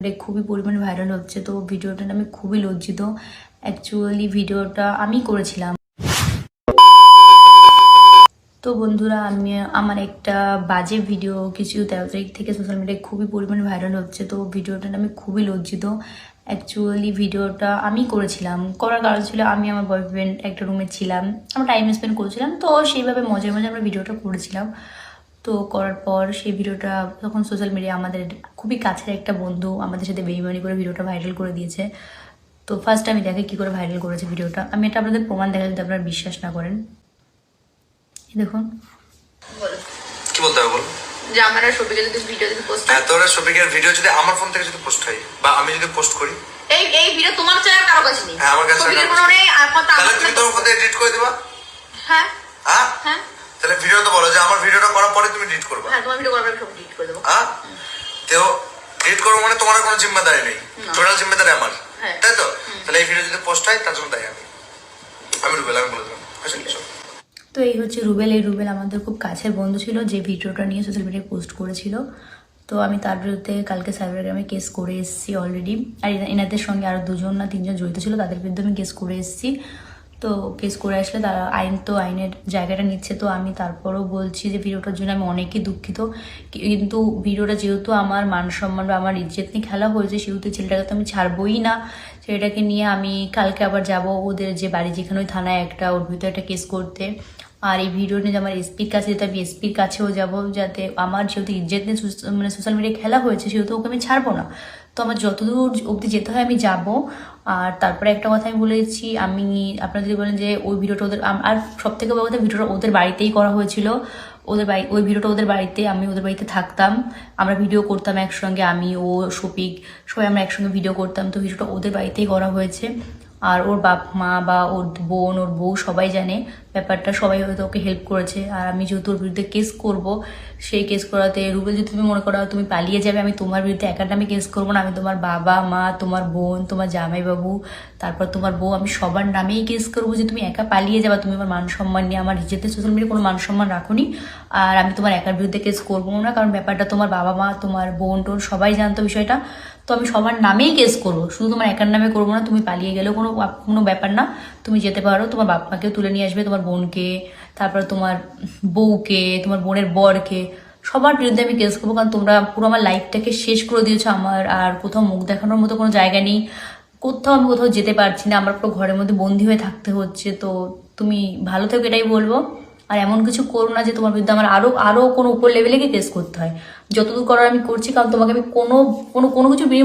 খুবই পরিমাণে ভাইরাল হচ্ছে। তো ভিডিওটা নিয়ে আমি খুবই লজ্জিত। অ্যাকচুয়ালি ভিডিওটা আমি করেছিলাম। তো বন্ধুরা, আমি আমার একটা বাজে ভিডিও কিছু 13 তারিখ থেকে সোশ্যাল মিডিয়ায় খুবই পরিমাণে ভাইরাল হচ্ছে। তো ভিডিওটা নিয়ে আমি খুবই লজ্জিত। অ্যাকচুয়ালি ভিডিওটা আমি করেছিলাম, করার কারণ ছিল আমি আমার বয়ফ্রেন্ড একটা রুমে ছিলাম, আমরা টাইম স্পেন্ড করছিলাম। তো সেইভাবে মজায় মজায় আমরা ভিডিওটা করেছিলাম। তো করার পর সেই ভিডিওটা তখন সোশ্যাল মিডিয়া আমাদের খুবই কাছের একটা বন্ধু আমাদের সাথে বেইমানি করে ভিডিওটা ভাইরাল করে দিয়েছে। তো ফার্স্ট আমি দেখে কি করে ভাইরাল করেছে ভিডিওটা। আমি এটা আপনাদের প্রমাণ দেখা যদি আপনারা বিশ্বাস না করেন, দেখুন। বলো কি বলতে হবে বল। যে আমার আর শফিকের যদি ভিডিও যদি পোস্ট হ্যাঁ, তোর শফিকের ভিডিও যদি আমার ফোন থেকে যদি পোস্ট হয় বা আমি যদি পোস্ট করি, এই ভিডিও তোমার চ্যানেল কারো কাছে নেই। হ্যাঁ, আমার কাছে শফিকের কোনো নেই, আর কথা তাহলে তুমি তোমার ফোন থেকে এডিট করে দিবা। হ্যাঁ হ্যাঁ হ্যাঁ তাহলে ভিডিও তো বলো যে আমার ভিডিওটা করার পরে তুমি এডিট করবা। হ্যাঁ, তোমার ভিডিও করার পরে সব ডিলিট করে দেবো। হ্যাঁ, তো এডিট করবো মানে তোমার কোনো জিম্মেদারি নেই, টোটাল জিম্মেদারি আমার। হ্যাঁ। তাই তো? তাহলে এই ভিডিও যদি পোস্ট হয় তার জন্য দায়ী আমি রুবেল, আমি বলে দিলাম। আচ্ছা, তো এই হচ্ছে রুবেল। এই রুবেল আমাদের খুব কাছের বন্ধু ছিল যে ভিডিওটা নিয়ে সোশ্যাল মিডিয়ায় পোস্ট করেছিল। তো আমি তার বিরুদ্ধে কালকে সাইবার ক্রাইমে কেস করে এসেছি অলরেডি। আর এনাদের সঙ্গে আরও 2 না 3 জন জড়িত ছিল, তাদের বিরুদ্ধে আমি কেস করে এসেছি। তো কেস করে আসলে তারা আইনের জায়গাটা নিচ্ছে। তো আমি তারপরও বলছি যে ভিডিওটার জন্য আমি অনেকই দুঃখিত। কিন্তু ভিডিওটা যেহেতু আমার মান সম্মান বা আমার ইজ্জত নিয়ে খেলা হয়েছে, সেহেতু ছেলেটাকে তো আমি ছাড়বই না। ছেলেটাকে নিয়ে আমি কালকে আবার যাব ওদের যে বাড়ি, যেখানে ওই থানায় একটা ওর ভিতরে একটা কেস করতে। আর এই ভিডিও নিয়ে আমার এসপির কাছে যেতে, আমি এসপির কাছেও যাব, যাতে আমার যেহেতু ইজ্জত নিয়ে মানে সোশ্যাল মিডিয়ায় খেলা হয়েছে, সেহেতু ওকে আমি ছাড়বো না। তো আমার যতদূর অবধি যেতে হয় আমি যাব। আর তারপরে একটা কথা আমি বলেছি, আমি আপনারা যদি বলেন যে ওই ভিডিওটা ওদের, আর সব থেকে বড় কথা, ভিডিওটা ওদের বাড়িতেই করা হয়েছিল। ওদের বাড়ি, ওই ভিডিওটা ওদের বাড়িতে, আমি ওদের বাড়িতে থাকতাম, আমরা ভিডিও করতাম একসঙ্গে, আমি, ও, শফিক, সবাই আমরা একসঙ্গে ভিডিও করতাম। তো ভিডিওটা ওদের বাড়িতেই করা হয়েছে। আর ওর বাপ মা বা ওর বোন, ওর বউ সবাই জানে ব্যাপারটা, সবাই হয়তো ওকে হেল্প করেছে। আর আমি যেহেতু ওর বিরুদ্ধে কেস করব, সেই কেস করাতে রুবেল, যদি তুমি মনে করো তুমি পালিয়ে যাবে, আমি তোমার বিরুদ্ধে একার নামে কেস করবো না। আমি তোমার বাবা মা, তোমার বোন, তোমার জামাইবাবু, তারপর তোমার বউ, আমি সবার নামেই কেস করবো যে তুমি একা পালিয়ে যাবা, তুমি আমার মান সম্মান নিয়ে, আমার ইজ্জতে সোশ্যাল মিডিয়ায় কোনো মান সম্মান রাখোনি। আর আমি তোমার একার বিরুদ্ধে কেস করবো না, কারণ ব্যাপারটা তোমার বাবা মা, তোমার বোন টোন সবাই জানতো বিষয়টা। তো আমি সবার নামেই কেস করবো, শুধু তোমার একার নামে করবো না। তুমি পালিয়ে গেলেও কোনো ব্যাপার না, তুমি যেতে পারো, তোমার বাপ মাকেও তুলে নিয়ে আসবে, তোমার বোনকে, তারপর তোমার বউকে, তোমার বোনের বরকে, সবার বিরুদ্ধে আমি কেস করবো। কারণ তোমরা পুরো আমার লাইফটাকে শেষ করে দিয়েছো। আমার আর কোথাও মুখ দেখানোর মতো কোনো জায়গা নেই, আমি কোথাও যেতে পারছি না, আমার পুরো ঘরের মধ্যে বন্দি হয়ে থাকতে হচ্ছে। তো তুমি ভালো থেকো, এটাই বলবো। আর এমন কিছু করো না যে তোমার বিরুদ্ধে আমার আরো কোনো উপর লেভেলে গিয়ে কেস করতে হয়। যতদূর করার আমি করছি, কারণ তোমাকে আমি কোনো কিছু বিনিময়ে